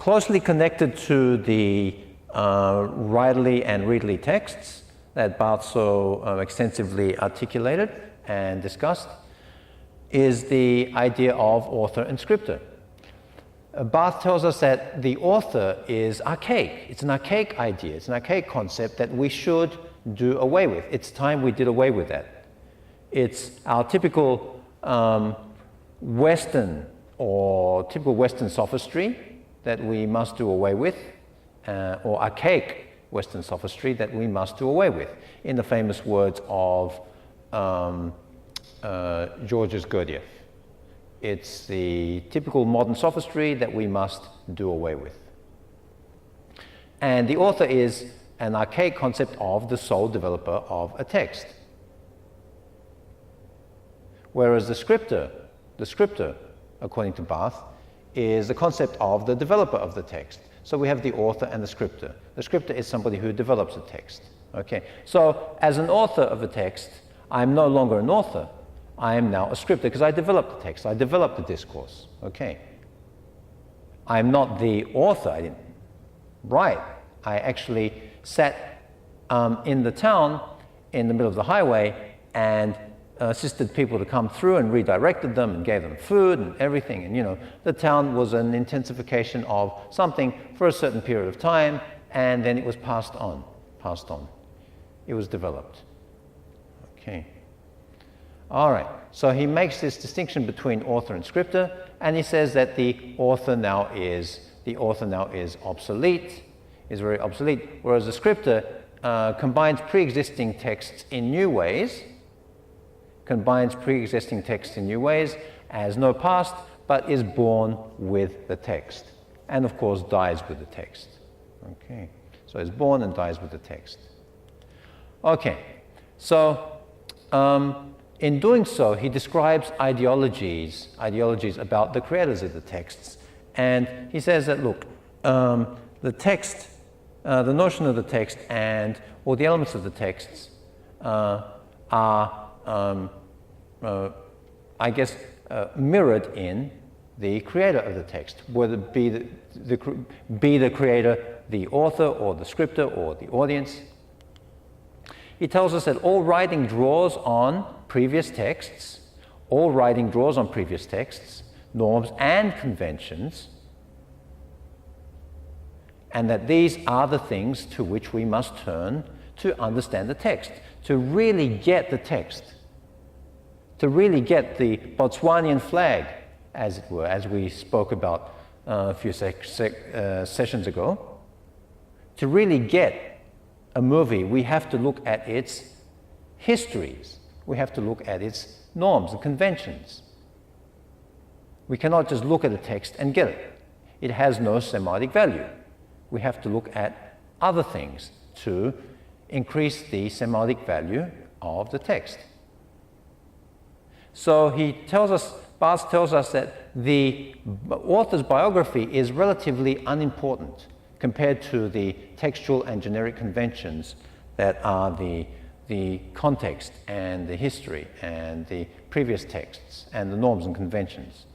closely connected to the writerly and readerly texts that Barthes so extensively articulated and discussed is the idea of author and scripter. Barthes tells us that the author is archaic. It's an archaic idea. It's an archaic concept that we should do away with. It's time we did away with that. It's our typical Western sophistry that we must do away with, or archaic Western sophistry that we must do away with, in the famous words of Georges Gurdjieff. It's the typical modern sophistry that we must do away with. And the author is an archaic concept of the sole developer of a text. Whereas the scripter, according to Barthes, is the concept of the developer of the text. So we have the author and the scripter. The scripter is somebody who develops a text. Okay? So as an author of a text, I'm no longer an author. I am now a scripter because I developed the text. I developed the discourse. Okay? I'm not the author. I didn't write. I actually sat in the town in the middle of the highway and assisted people to come through and redirected them and gave them food and everything. And, you know, the town was an intensification of something for a certain period of time, and then it was passed on. It was developed. Okay. All right. So he makes this distinction between author and scripter, and he says that the author now is obsolete, is very obsolete, whereas the scripter combines pre-existing texts in new ways, has no past, but is born with the text, and of course dies with the text. Okay, so is born and dies with the text. Okay, so in doing so, he describes ideologies about the creators of the texts, and he says that, look, the text, the notion of the text and all the elements of the texts are I guess, mirrored in the creator of the text, whether it be the creator, the author, or the scripter, or the audience. He tells us that all writing draws on previous texts, norms and conventions, and that these are the things to which we must turn to understand the text, to really get the text, to really get the Botswanian flag, as it were, as we spoke about a few sessions ago. To really get a movie, we have to look at its histories. We have to look at its norms and conventions. We cannot just look at a text and get it. It has no semiotic value. We have to look at other things to increase the semiotic value of the text. So Barthes tells us that the author's biography is relatively unimportant compared to the textual and generic conventions that are the context and the history and the previous texts and the norms and conventions.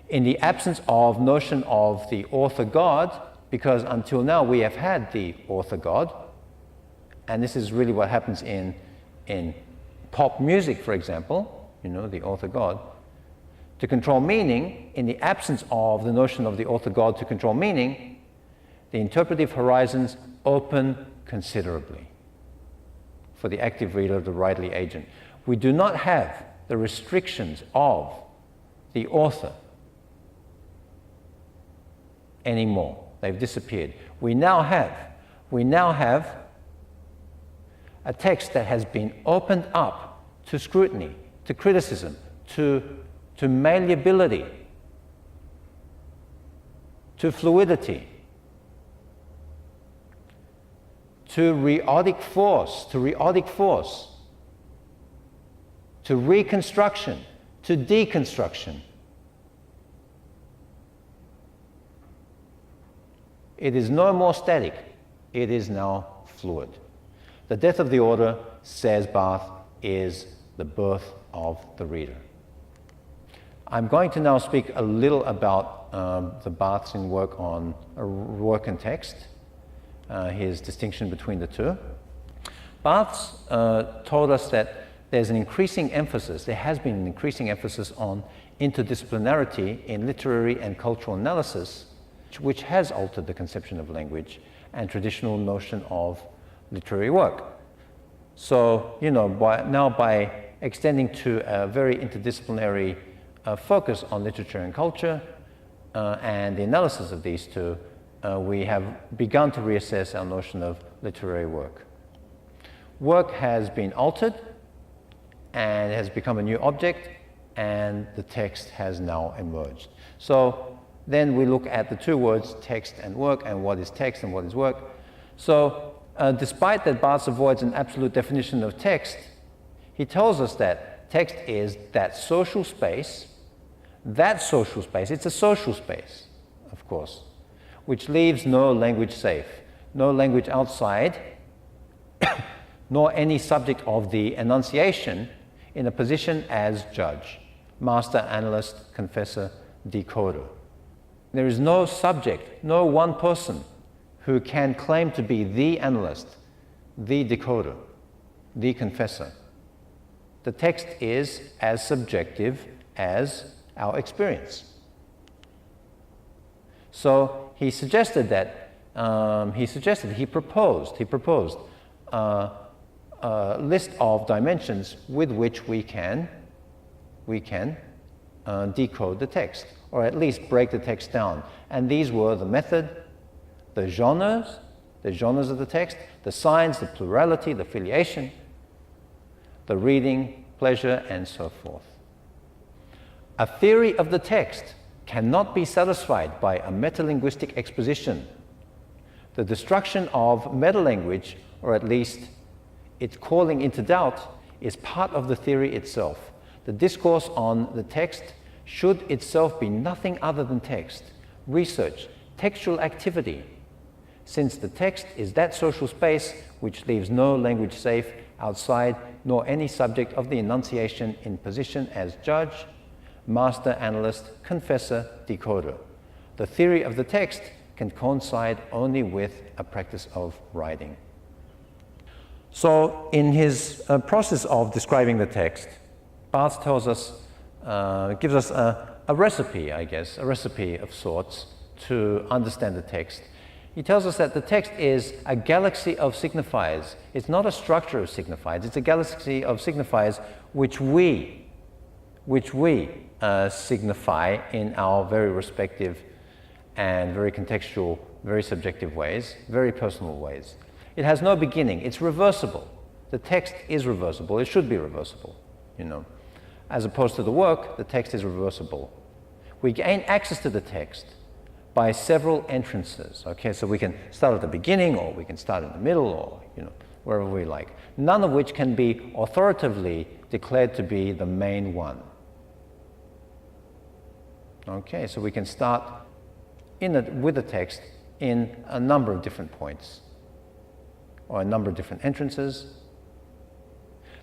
In the absence of notion of the author God, because until now we have had the author God, and this is really what happens in pop music, for example, you know, the author God. To control meaning, in the absence of the notion of the author God to control meaning, the interpretive horizons open considerably for the active reader, the writerly agent. We do not have the restrictions of the author anymore. They've disappeared. We now have a text that has been opened up to scrutiny, to criticism, to malleability, to fluidity, to rheotic force, to reconstruction, to deconstruction. It is no more static. It is now fluid. The death of the order, says Barthes, is the birth of the reader. I'm going to now speak a little about the Barthesian work on work and text, his distinction between the two. Barthes told us that there's an increasing emphasis, there has been an increasing emphasis on interdisciplinarity in literary and cultural analysis, which has altered the conception of language and traditional notion of literary work. So, you know, by extending to a very interdisciplinary focus on literature and culture and the analysis of these two, we have begun to reassess our notion of literary work. Work has been altered and has become a new object, and the text has now emerged. So then we look at the two words, text and work, and what is text and what is work. So despite that Barthes avoids an absolute definition of text, he tells us that text is that social space, it's a social space, of course, which leaves no language safe, no language outside, nor any subject of the enunciation in a position as judge, master, analyst, confessor, decoder. There is no subject, no one person who can claim to be the analyst, the decoder, the confessor. The text is as subjective as our experience. So he suggested that, he proposed a list of dimensions with which we can decode the text, or at least break the text down. And these were the method, the genres of the text, the signs, the plurality, the filiation, the reading, pleasure, and so forth. A theory of the text cannot be satisfied by a metalinguistic exposition. The destruction of metalanguage, or at least its calling into doubt, is part of the theory itself. The discourse on the text should itself be nothing other than text, research, textual activity, since the text is that social space which leaves no language safe outside, nor any subject of the enunciation in position as judge, master, analyst, confessor, decoder. The theory of the text can coincide only with a practice of writing. So in his process of describing the text, Barthes tells us, gives us a recipe, I guess, a recipe of sorts to understand the text. He tells us that the text is a galaxy of signifiers. It's not a structure of signifiers, it's a galaxy of signifiers which we signify in our very respective and very contextual, very subjective ways, very personal ways. It has no beginning, it's reversible. The text is reversible, it should be reversible, you know. As opposed to the work, the text is reversible. We gain access to the text by several entrances, okay? So we can start at the beginning, or we can start in the middle, or, you know, wherever we like. None of which can be authoritatively declared to be the main one. Okay, so we can start with the text in a number of different points, or a number of different entrances.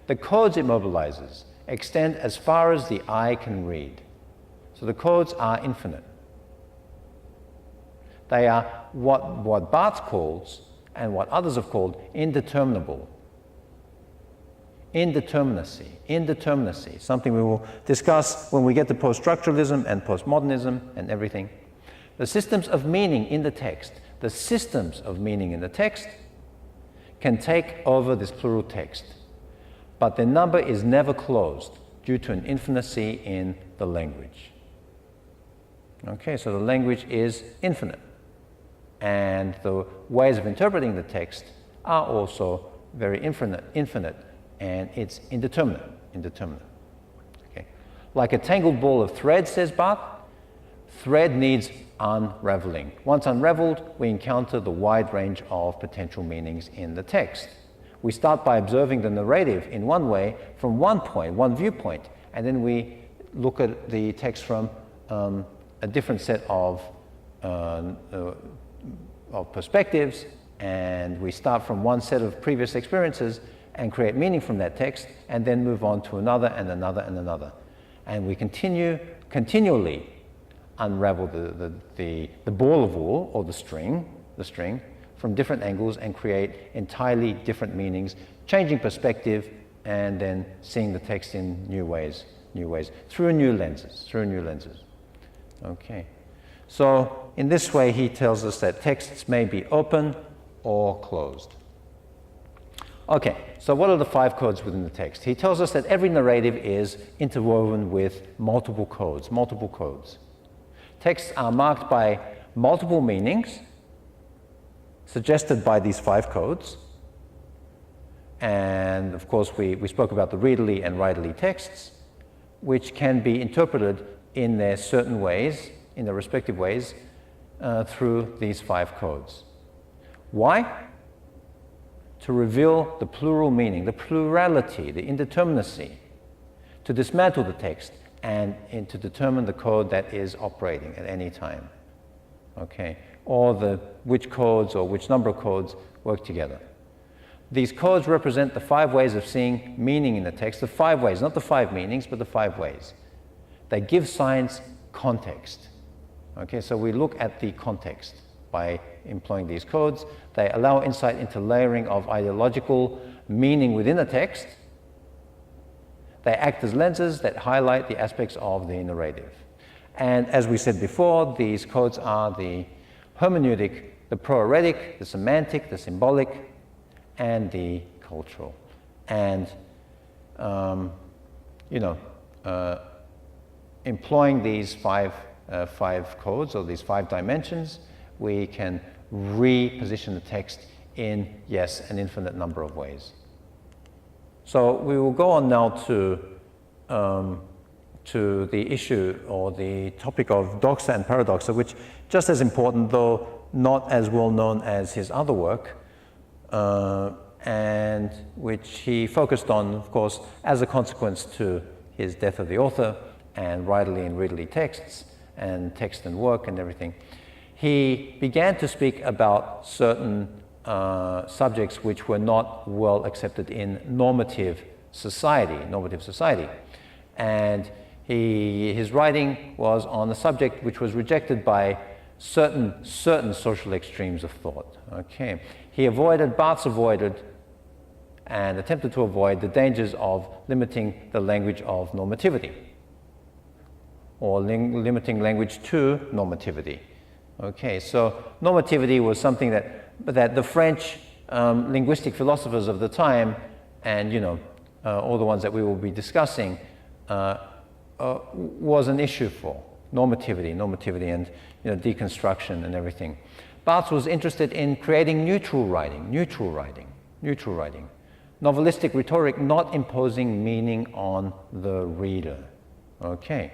The codes it mobilizes extend as far as the eye can read. So the codes are infinite. They are what Barthes calls, and what others have called, indeterminable. Indeterminacy, something we will discuss when we get to post-structuralism and postmodernism and everything. The systems of meaning in the text, can take over this plural text, but their number is never closed due to an infinicy in the language. Okay, so the language is infinite, and the ways of interpreting the text are also very infinite, and it's indeterminate. Okay. Like a tangled ball of thread, says Barthes, thread needs unraveling. Once unraveled, we encounter the wide range of potential meanings in the text. We start by observing the narrative in one way, from one point, one viewpoint, and then we look at the text from a different set of perspectives, and we start from one set of previous experiences and create meaning from that text, and then move on to another and another and another. And we continually unravel the ball of wool or the string from different angles and create entirely different meanings, changing perspective, and then seeing the text in new ways, through new lenses. Okay. So in this way, he tells us that texts may be open or closed. Okay, so what are the 5 codes within the text? He tells us that every narrative is interwoven with multiple codes. Texts are marked by multiple meanings suggested by these 5 codes. And of course, we spoke about the readerly and writerly texts, which can be interpreted in their certain ways, in their respective ways, through these 5 codes. Why? To reveal the plural meaning, the plurality, the indeterminacy, to dismantle the text and to determine the code that is operating at any time. Okay, or which codes or which number of codes work together. These codes represent the 5 ways of seeing meaning in the text, the 5 ways, not the 5 meanings, but the 5 ways. They give science context. Okay, so we look at the context by employing these codes. They allow insight into layering of ideological meaning within a text. They act as lenses that highlight the aspects of the narrative. And as we said before, these codes are the hermeneutic, the proeretic, the semantic, the symbolic, and the cultural. And, employing these five codes or these 5 dimensions, we can reposition the text in, yes, an infinite number of ways. So we will go on now to the issue or the topic of doxa and paradoxa, which just as important, though not as well known as his other work, and which he focused on, of course, as a consequence to his death of the author and writerly and readerly texts and text and work and everything. He began to speak about certain subjects which were not well accepted in normative society. And his writing was on a subject which was rejected by certain social extremes of thought. Okay. Barthes avoided and attempted to avoid the dangers of limiting the language of normativity or limiting language to normativity. Okay, so normativity was something that the French linguistic philosophers of the time, and all the ones that we will be discussing, was an issue for normativity and deconstruction and everything. Barthes was interested in creating neutral writing, novelistic rhetoric not imposing meaning on the reader. Okay.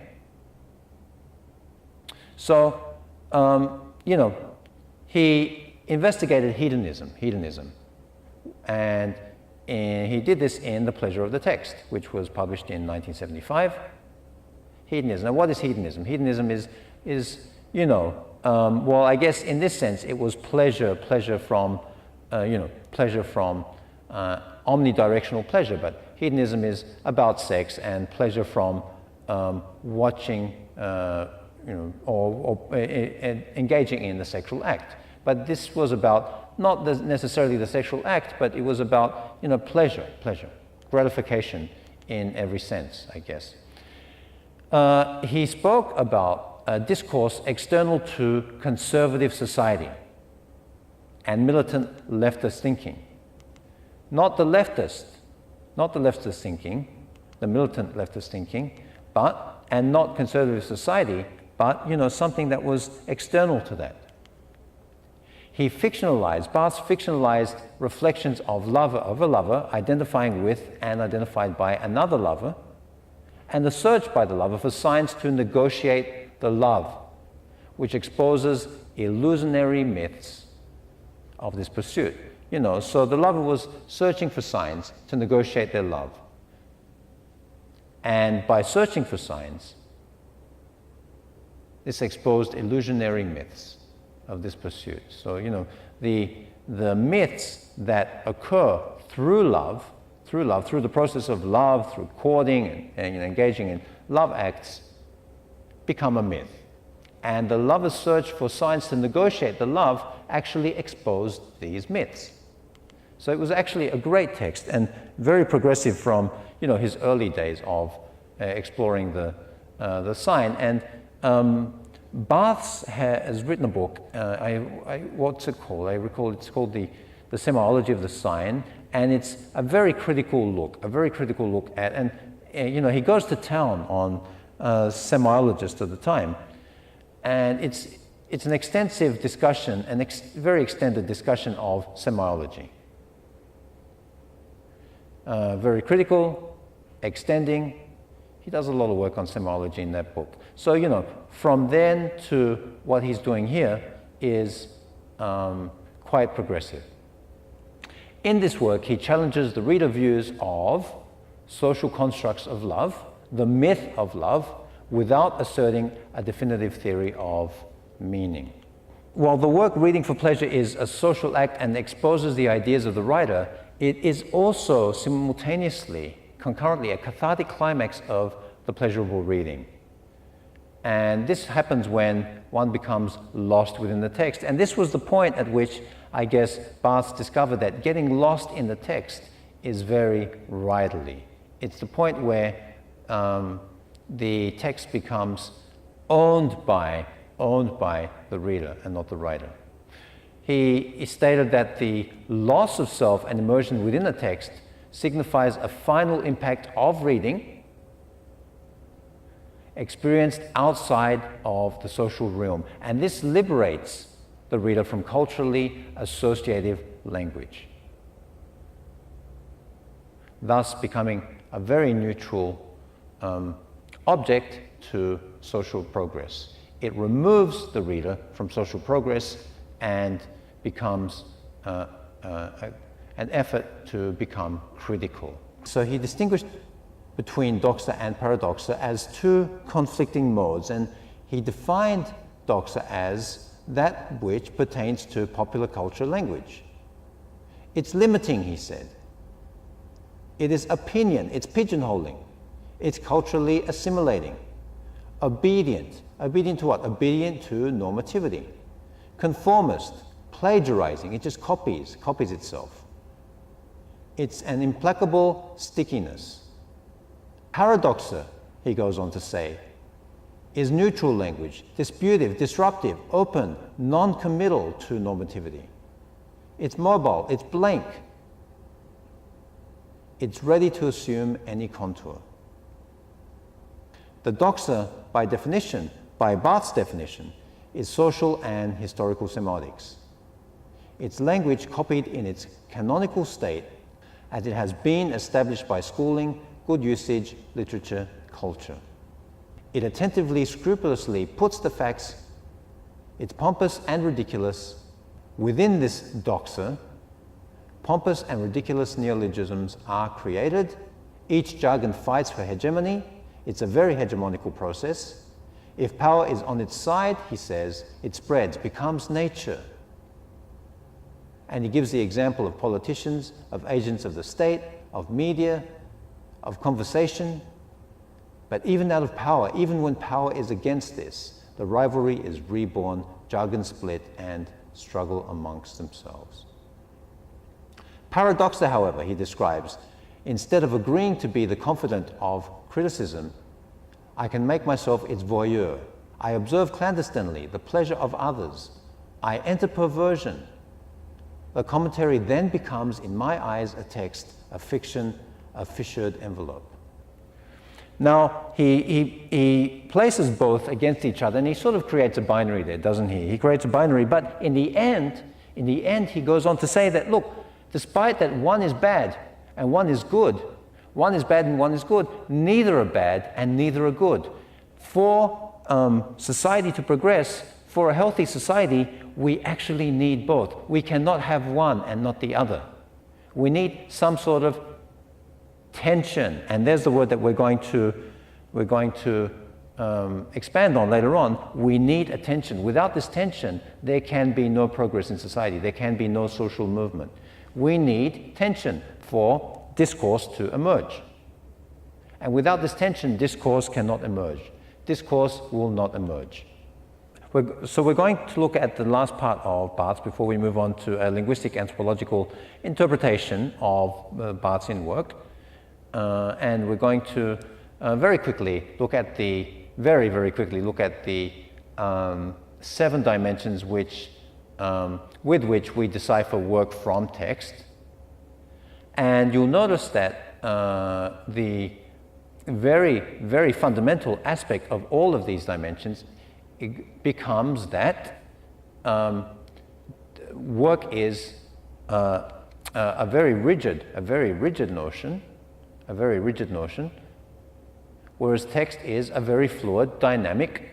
So, he investigated hedonism, and he did this in The Pleasure of the Text, which was published in 1975. Hedonism. Now, what is hedonism? Hedonism is well, I guess in this sense, it was pleasure from omnidirectional pleasure, but hedonism is about sex and pleasure from watching, or engaging in the sexual act. But this was about not necessarily the sexual act, but it was about, pleasure, gratification in every sense, I guess. He spoke about discourse external to conservative society and militant leftist thinking. Not the leftist thinking, the militant leftist thinking, and not conservative society, but something that was external to that. Barthes fictionalized reflections of a lover identifying with and identified by another lover, and the search by the lover for signs to negotiate the love, which exposes illusionary myths of this pursuit. So the lover was searching for signs to negotiate their love. And by searching for signs, this exposed illusionary myths of this pursuit. So, the myths that occur through love, through the process of love, through courting and engaging in love acts, become a myth. and the lover's search for science to negotiate the love actually exposed these myths. So it was actually a great text and very progressive from his early days of exploring the sign. And Barthes has written a book. What's it called? I recall it's called the Semiotics of the Sign, and it's a very critical look at, and he goes to town on semiologists of the time, and it's an extensive discussion, very extended discussion of semiology. Very critical, extending. He does a lot of work on semiology in that book. So, from then to what he's doing here is quite progressive. In this work, he challenges the reader views of social constructs of love, the myth of love, without asserting a definitive theory of meaning. While the work Reading for Pleasure is a social act and exposes the ideas of the writer, it is also simultaneously, concurrently, a cathartic climax of the pleasurable reading. And this happens when one becomes lost within the text. And this was the point at which, I guess, Barthes discovered that getting lost in the text is very writerly. It's the point where the text becomes owned by the reader and not the writer. He stated that the loss of self and immersion within the text signifies a final impact of reading experienced outside of the social realm, and this liberates the reader from culturally associative language, thus becoming a very neutral object to social progress. It removes the reader from social progress and becomes an effort to become critical. So he distinguished between doxa and paradoxa as two conflicting modes, and he defined doxa as that which pertains to popular culture language. It's limiting, he said. It is opinion, it's pigeonholing. It's culturally assimilating. Obedient. Obedient to what? Obedient to normativity. Conformist. Plagiarizing. It just copies itself. It's an implacable stickiness. Paradoxa, he goes on to say, is neutral language, disputive, disruptive, open, non-committal to normativity. It's mobile, it's blank. It's ready to assume any contour. The doxa, by definition, by Barthes' definition, is social and historical semiotics. It's language copied in its canonical state as it has been established by schooling, good usage, literature, culture. It attentively, scrupulously puts the facts, it's pompous and ridiculous. Within this doxa, pompous and ridiculous neologisms are created. Each jargon fights for hegemony. It's a very hegemonical process. If power is on its side, he says, it spreads, becomes nature. And he gives the example of politicians, of agents of the state, of media, of conversation. But even out of power, even when power is against this, the rivalry is reborn, jargon split, and struggle amongst themselves. Paradoxa, however, he describes, instead of agreeing to be the confidant of criticism, I can make myself its voyeur. I observe clandestinely the pleasure of others. I enter perversion. The commentary then becomes, in my eyes, a text, a fiction, a fissured envelope. Now, he places both against each other, and he sort of creates a binary there, doesn't he? He creates a binary, but in the end, he goes on to say that, look, despite that one is bad and one is good, one is bad and one is good, neither are bad and neither are good. For society to progress, for a healthy society, we actually need both. We cannot have one and not the other. We need some sort of tension, and there's the word that we're going to expand on later on. We need a tension. Without this tension, there can be no progress in society. There can be no social movement. We need tension for discourse to emerge. And without this tension, discourse cannot emerge. Discourse will not emerge. So we're going to look at the last part of Barthes before we move on to a linguistic anthropological interpretation of Barthesian work. And we're going to very quickly look at the, very quickly look at the 7 dimensions which, with which we decipher work from text. And you'll notice that the very fundamental aspect of all of these dimensions becomes that work is a very rigid notion, whereas text is a very fluid, dynamic,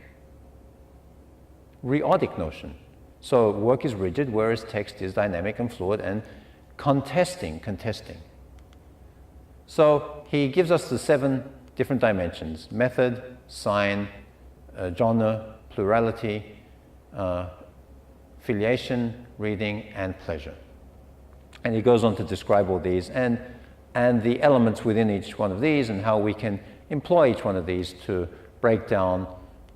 rheotic notion. So work is rigid, whereas text is dynamic and fluid and contesting. So he gives us the 7 different dimensions: method, sign, genre, plurality, filiation, reading, and pleasure. And he goes on to describe all these and the elements within each one of these and how we can employ each one of these to break down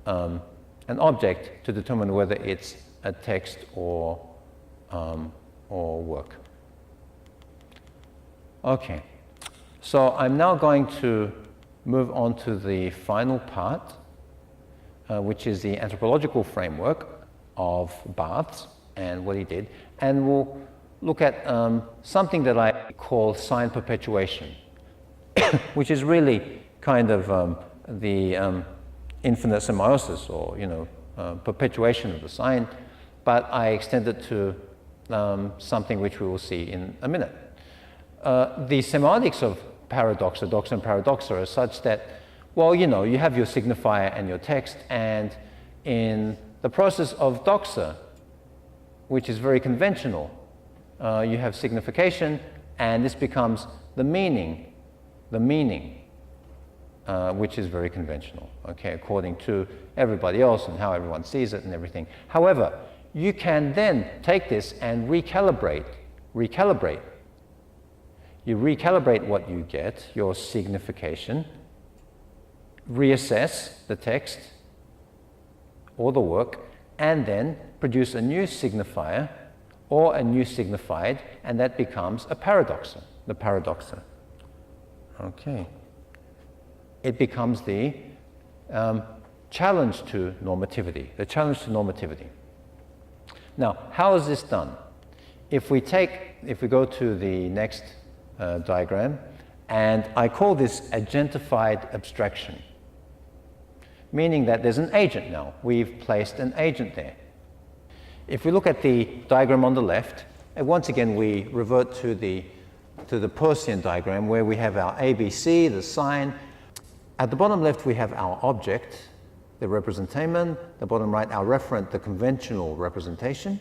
an object to determine whether it's a text or work. Okay, so I'm now going to move on to the final part, which is the anthropological framework of Barthes and what he did. And we'll look at something that I call sign perpetuation, which is really kind of the infinite semiosis, or perpetuation of the sign, but I extend it to something which we will see in a minute. The semiotics of paradoxa, doxa, and paradoxa are such that, well, you have your signifier and your text, and in the process of doxa, which is very conventional, you have signification, and this becomes the meaning, which is very conventional, okay, according to everybody else and how everyone sees it and everything. However, you can then take this and recalibrate. You recalibrate what you get, your signification, reassess the text or the work, and then produce a new signifier or a new signified, and that becomes a paradoxa, the paradoxa. Okay. It becomes the challenge to normativity, Now, how is this done? If we go to the next diagram, and I call this agentified abstraction, meaning that there's an agent now. We've placed an agent there. If we look at the diagram on the left, and once again we revert to the Perpetuation diagram where we have our ABC, the sign. At the bottom left we have our object, the representamen. The bottom right, our referent, the conventional representation.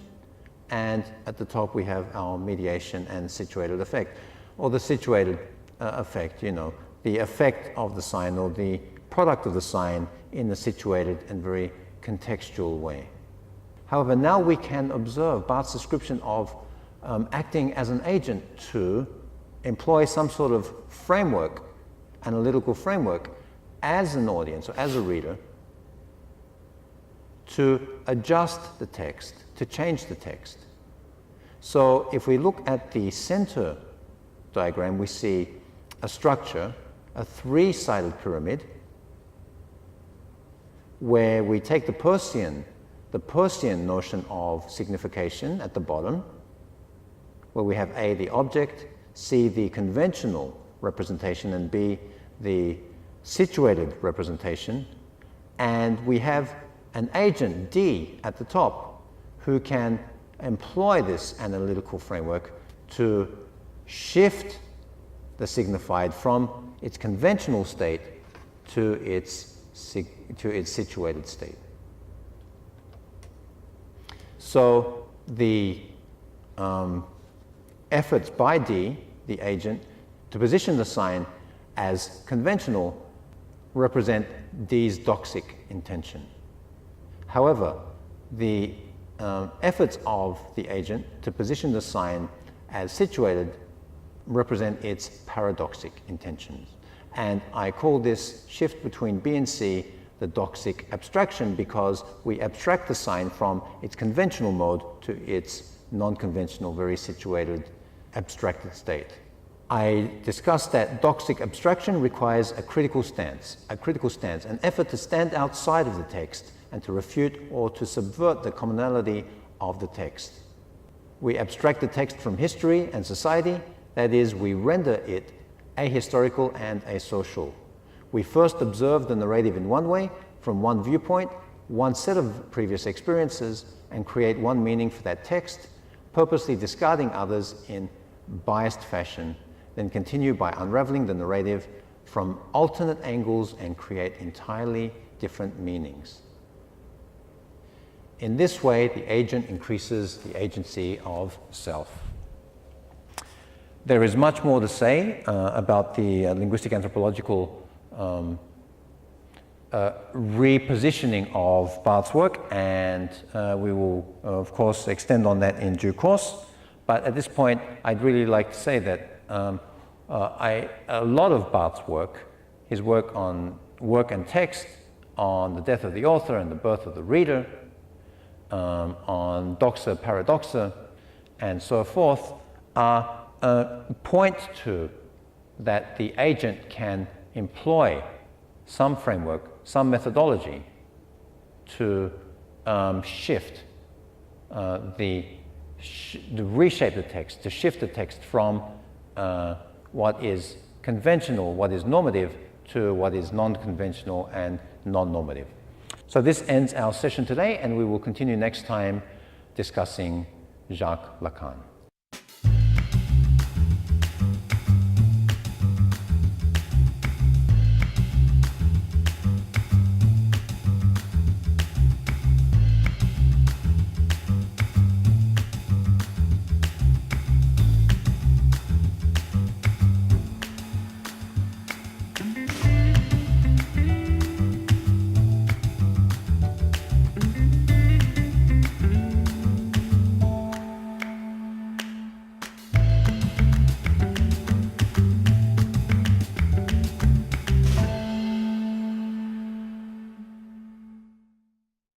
And at the top we have our mediation and situated effect, or the situated effect, the effect of the sign or the product of the sign in a situated and very contextual way. However, now we can observe Barthes' description of acting as an agent to employ some sort of framework, analytical framework, as an audience or as a reader, to adjust the text, to change the text. So if we look at the center diagram, we see a structure, a 3-sided pyramid, where we take the Perpetuation notion of signification at the bottom, where we have A, the object, C, the conventional representation, and B, the situated representation, and we have an agent, D, at the top, who can employ this analytical framework to shift the signified from its conventional state to its situated state. So the efforts by D, the agent, to position the sign as conventional represent D's doxic intention. However, the efforts of the agent to position the sign as situated represent its paradoxic intentions. And I call this shift between B and C the doxic abstraction, because we abstract the sign from its conventional mode to its non-conventional, very situated, abstracted state. I discussed that doxic abstraction requires a critical stance, an effort to stand outside of the text and to refute or to subvert the commonality of the text. We abstract the text from history and society, that is, we render it ahistorical and asocial. We first observe the narrative in one way, from one viewpoint, one set of previous experiences, and create one meaning for that text, purposely discarding others in biased fashion, then continue by unraveling the narrative from alternate angles and create entirely different meanings. In this way, the agent increases the agency of self. There is much more to say about the linguistic anthropological repositioning of Barthes' work, and we will, of course, extend on that in due course. But at this point, I'd really like to say that a lot of Barthes' work, his work on work and text, on the death of the author and the birth of the reader, on doxa, paradoxa, and so forth, point to that the agent can employ some framework, some methodology to reshape the text, to shift the text from what is conventional, what is normative, to what is non-conventional and non-normative. So this ends our session today, and we will continue next time discussing Jacques Lacan.